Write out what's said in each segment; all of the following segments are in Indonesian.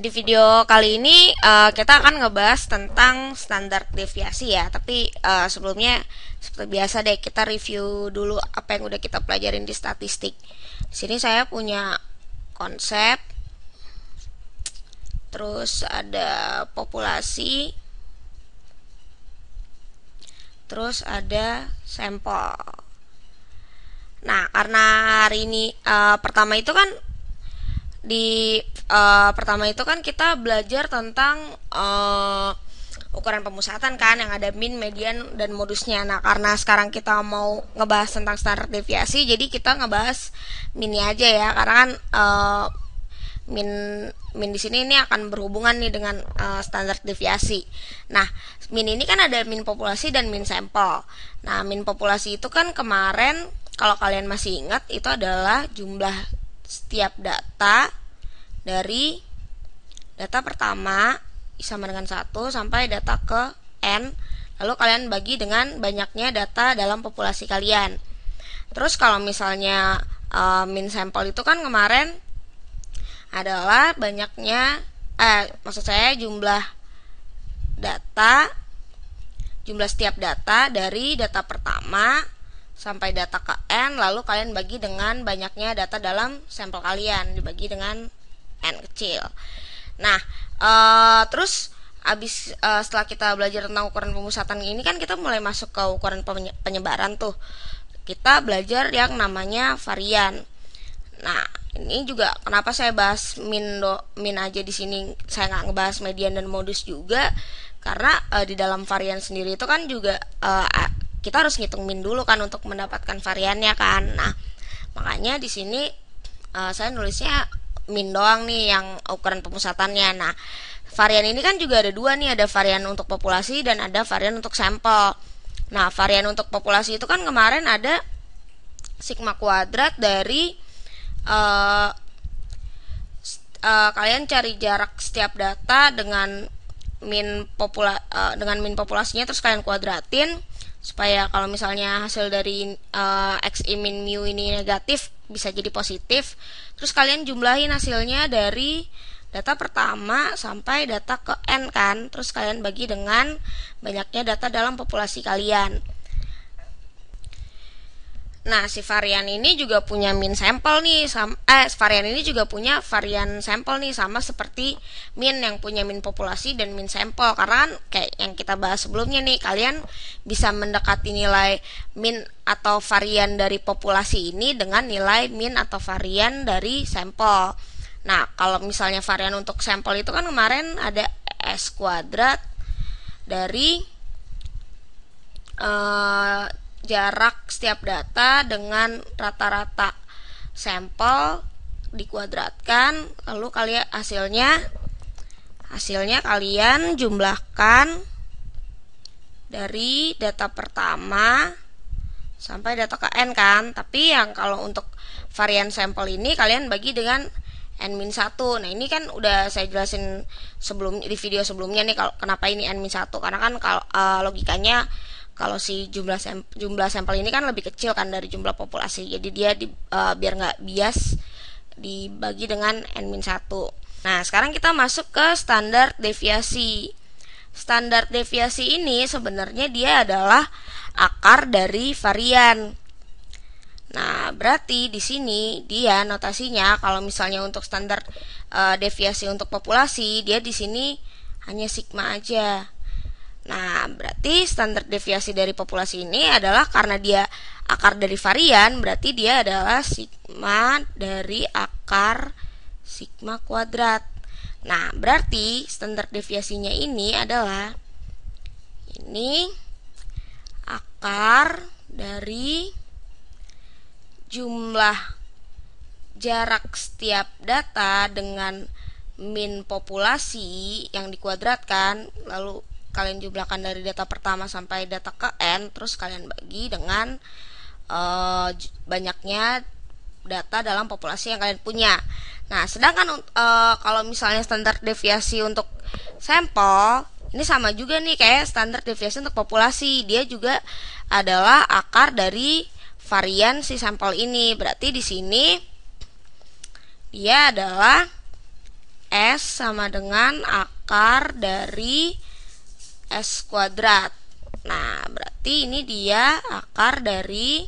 Di video kali ini kita akan ngebahas tentang standar deviasi ya. Tapi sebelumnya seperti biasa deh kita review dulu apa yang udah kita pelajarin di statistik. Di sini saya punya konsep, terus ada populasi, terus ada sampel. Nah, karena hari ini pertama itu kan kita belajar tentang ukuran pemusatan kan, yang ada min, median, dan modusnya. Nah, karena sekarang kita mau ngebahas tentang standar deviasi, jadi kita ngebahas minnya aja ya, karena kan min di sini ini akan berhubungan nih dengan standar deviasi. Nah, min ini kan ada min populasi dan min sampel. Nah, min populasi itu kan kemarin kalau kalian masih ingat itu adalah jumlah setiap data dari data pertama sama dengan 1 sampai data ke n, lalu kalian bagi dengan banyaknya data dalam populasi kalian. Terus kalau misalnya min sampel itu kan kemarin adalah banyaknya maksud saya jumlah setiap data dari data pertama sampai data ke n, lalu kalian bagi dengan banyaknya data dalam sampel kalian, dibagi dengan n kecil. Nah, terus setelah kita belajar tentang ukuran pemusatan ini kan kita mulai masuk ke ukuran penyebaran tuh. Kita belajar yang namanya varian. Nah, ini juga kenapa saya bahas min aja di sini, saya nggak ngebahas median dan modus juga, karena di dalam varian sendiri itu kan juga kita harus ngitung min dulu kan untuk mendapatkan variannya kan. Nah, makanya di sini saya nulisnya min doang nih yang ukuran pemusatannya. Nah, varian ini kan juga ada dua nih, ada varian untuk populasi dan ada varian untuk sampel. Nah, varian untuk populasi itu kan kemarin ada sigma kuadrat dari kalian cari jarak setiap data dengan min populasinya, terus kalian kuadratin supaya kalau misalnya hasil dari xi min mu ini negatif bisa jadi positif. Terus kalian jumlahin hasilnya dari data pertama sampai data ke n kan, terus kalian bagi dengan banyaknya data dalam populasi kalian. Nah, si varian ini juga punya min sampel nih, varian ini juga punya varian sampel nih, sama seperti min yang punya min populasi dan min sampel. Karena kan kayak yang kita bahas sebelumnya nih, kalian bisa mendekati nilai min atau varian dari populasi ini dengan nilai min atau varian dari sampel. Nah, kalau misalnya varian untuk sampel itu kan kemarin ada S kuadrat dari jarak setiap data dengan rata-rata sampel dikuadratkan, lalu kalian hasilnya kalian jumlahkan dari data pertama sampai data ke n kan. Tapi yang kalau untuk varian sampel ini kalian bagi dengan n-1. Nah, ini kan udah saya jelasin di video sebelumnya nih kalau kenapa ini n-1, karena kan kalau logikanya kalau si jumlah sampel ini kan lebih kecil kan dari jumlah populasi, jadi dia biar nggak bias dibagi dengan n-1. Nah, sekarang kita masuk ke standar deviasi. Standar deviasi ini sebenarnya dia adalah akar dari varian. Nah, berarti di sini dia notasinya kalau misalnya untuk standar deviasi untuk populasi, dia di sini hanya sigma aja. Nah, berarti standar deviasi dari populasi ini adalah karena dia akar dari varian, berarti dia adalah sigma dari akar sigma kuadrat. Nah, berarti standar deviasinya ini adalah ini akar dari jumlah jarak setiap data dengan min populasi yang dikuadratkan, lalu kalian jumlahkan dari data pertama sampai data ke n, terus kalian bagi dengan banyaknya data dalam populasi yang kalian punya. Nah, sedangkan kalau misalnya standar deviasi untuk sampel ini sama juga nih kayak standar deviasi untuk populasi, dia juga adalah akar dari varian si sampel ini. Berarti di sini dia adalah S sama dengan akar dari S kuadrat. Nah, berarti ini dia akar dari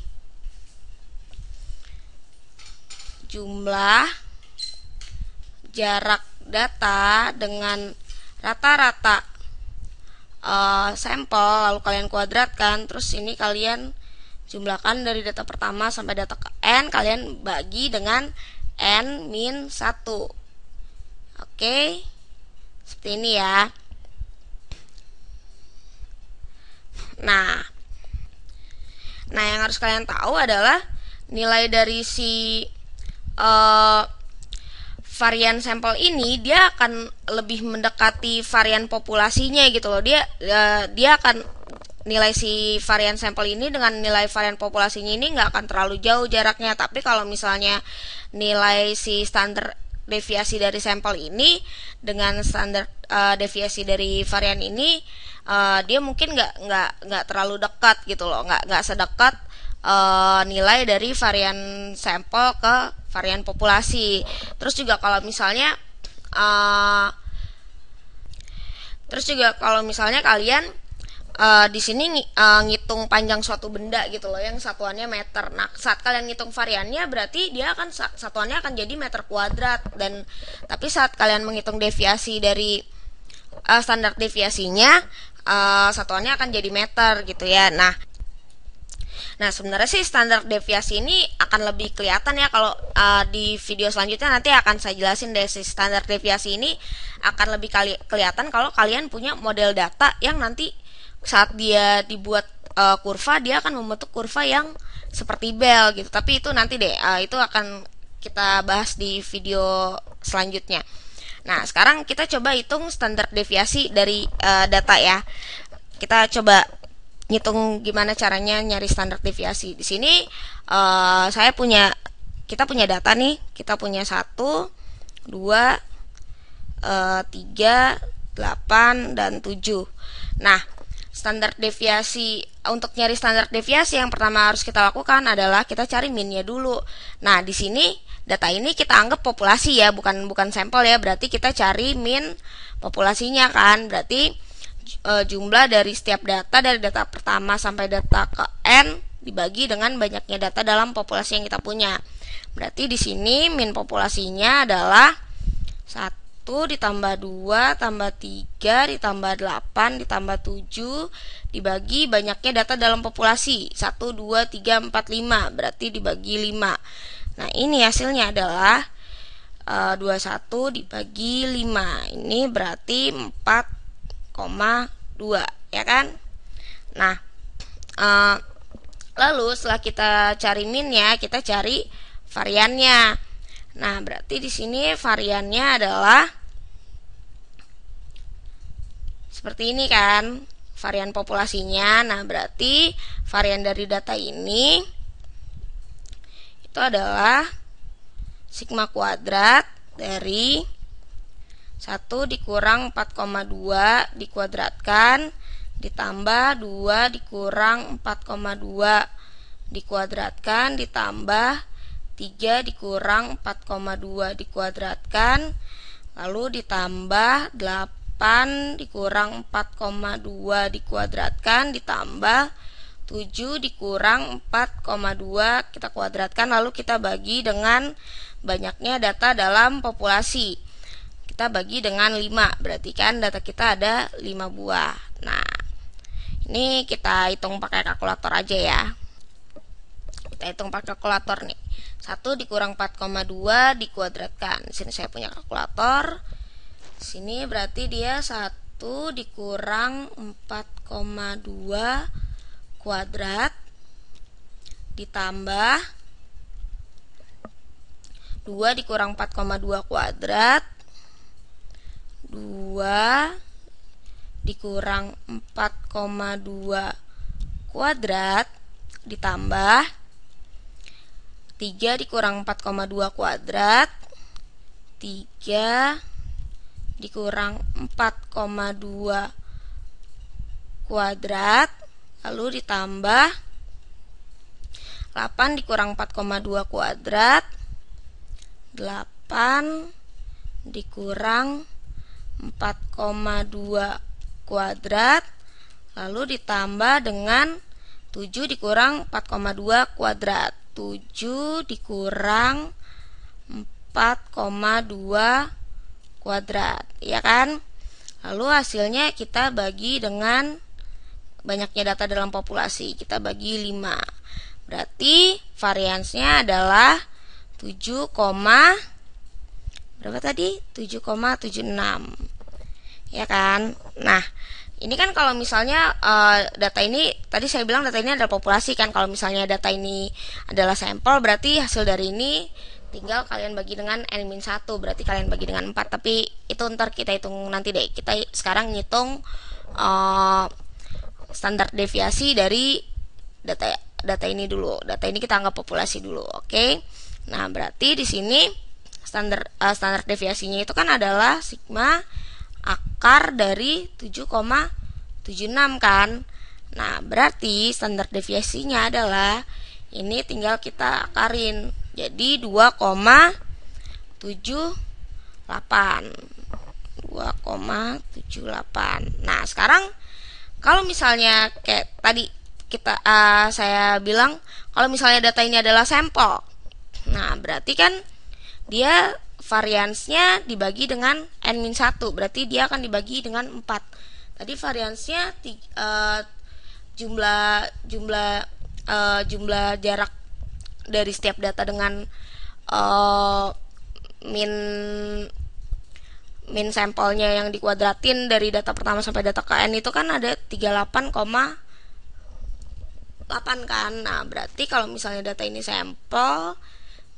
jumlah jarak data dengan rata-rata sampel, lalu kalian kuadratkan, terus ini kalian jumlahkan dari data pertama sampai data ke N, kalian bagi dengan N-1. Oke, seperti ini ya. Nah, yang harus kalian tahu adalah nilai dari si varian sampel ini dia akan lebih mendekati varian populasinya gitu loh. Dia akan nilai si varian sampel ini dengan nilai varian populasinya ini nggak akan terlalu jauh jaraknya. Tapi kalau misalnya nilai si standar deviasi dari sampel ini dengan standar deviasi dari varian ini, dia mungkin nggak terlalu dekat gitu loh, nggak sedekat nilai dari varian sampel ke varian populasi. Terus juga kalau misalnya kalian di sini ngitung panjang suatu benda gitu loh, yang satuannya meter. Nah, saat kalian ngitung variannya berarti dia akan satuannya akan jadi meter kuadrat, dan tapi saat kalian menghitung deviasi dari standar deviasinya, satuannya akan jadi meter gitu ya. Nah, sebenarnya sih standar deviasi ini akan lebih kelihatan ya kalau di video selanjutnya nanti akan saya jelasin deh. Si standar deviasi ini akan lebih kelihatan kalau kalian punya model data yang nanti saat dia dibuat kurva, dia akan membentuk kurva yang seperti bel gitu. Tapi itu nanti deh, itu akan kita bahas di video selanjutnya. Nah, sekarang kita coba hitung standar deviasi dari data ya. Kita coba ngitung gimana caranya nyari standar deviasi. Di sini kita punya data nih. Kita punya 1, 2, 3, 8, dan 7. Nah, standar deviasi, untuk nyari standar deviasi yang pertama harus kita lakukan adalah kita cari minnya dulu. Nah, di sini data ini kita anggap populasi ya, bukan sampel ya. Berarti kita cari min populasinya kan. Berarti jumlah dari setiap data, dari data pertama sampai data ke N dibagi dengan banyaknya data dalam populasi yang kita punya. Berarti di sini min populasinya adalah 1 ditambah 2 tambah 3 ditambah 8 ditambah 7 dibagi banyaknya data dalam populasi 1, 2, 3, 4, 5, berarti dibagi 5. Nah, ini hasilnya adalah 21 dibagi 5, ini berarti 4,2 ya kan. Nah, lalu setelah kita cari minnya, kita cari variannya. Nah, berarti di sini variannya adalah seperti ini kan, varian populasinya. Nah, berarti varian dari data ini itu adalah sigma kuadrat dari 1 dikurang 4,2 dikuadratkan ditambah 2 dikurang 4,2 dikuadratkan ditambah 3 dikurang 4,2 dikuadratkan, lalu ditambah 8 dikurang 4,2 dikuadratkan ditambah 7 dikurang 4,2 kita kuadratkan, lalu kita bagi dengan banyaknya data dalam populasi. Kita bagi dengan 5, berarti kan data kita ada 5 buah. Nah, ini kita hitung pakai kalkulator aja ya. Kita hitung pakai kalkulator nih. 1 dikurang 4,2 dikuadratkan. Di sini saya punya kalkulator. Sini berarti dia 1 dikurang 4,2 kuadrat ditambah 2 dikurang 4,2 kuadrat, 2 dikurang 4,2 kuadrat ditambah 3 dikurang 4,2 kuadrat, 3 dikurang 4,2 kuadrat, lalu ditambah 8 dikurang 4,2 kuadrat, 8 dikurang 4,2 kuadrat, lalu ditambah dengan 7 dikurang 4,2 kuadrat. 7 dikurang 4,2 kuadrat, ya kan? Lalu hasilnya kita bagi dengan banyaknya data dalam populasi, kita bagi 5. Berarti variansnya adalah 7, berapa tadi? 7,76. Ya kan? Nah, ini kan kalau misalnya data ini, tadi saya bilang data ini adalah populasi kan. Kalau misalnya data ini adalah sampel, berarti hasil dari ini tinggal kalian bagi dengan N-1, berarti kalian bagi dengan 4. Tapi itu ntar kita hitung nanti deh. Kita sekarang ngitung standar deviasi dari data ini dulu. Data ini kita anggap populasi dulu, oke? Nah, berarti di sini standar deviasinya itu kan adalah sigma akar dari 7,76 kan. Nah, berarti standar deviasinya adalah ini tinggal kita akarin. Jadi 2,78. 2,78. Nah, sekarang kalau misalnya kayak tadi saya bilang kalau misalnya data ini adalah sampel. Nah, berarti kan dia variansnya dibagi dengan N-1, berarti dia akan dibagi dengan 4. Tadi variansnya jumlah jarak dari setiap data dengan min sampelnya yang dikuadratin dari data pertama sampai data ke N itu kan ada 38,8 kan. Nah, berarti kalau misalnya data ini sampel,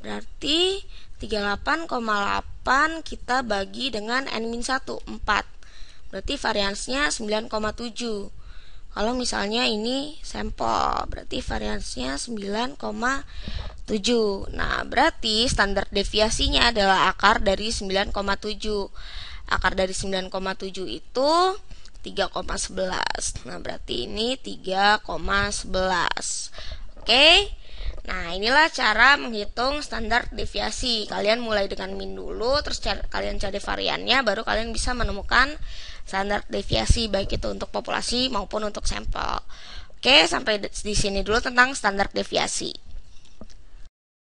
berarti 38,8 kita bagi dengan N-1, 4. Berarti variansnya 9,7. Kalau misalnya ini sampel, berarti variansnya 9,7. Nah, berarti standar deviasinya adalah akar dari 9,7. Akar dari 9,7 itu 3,11. Nah, berarti ini 3,11. Oke. Nah, inilah cara menghitung standar deviasi. Kalian mulai dengan min dulu, terus kalian cari variannya, baru kalian bisa menemukan standar deviasi, baik itu untuk populasi maupun untuk sampel. Oke, sampai di sini dulu tentang standar deviasi.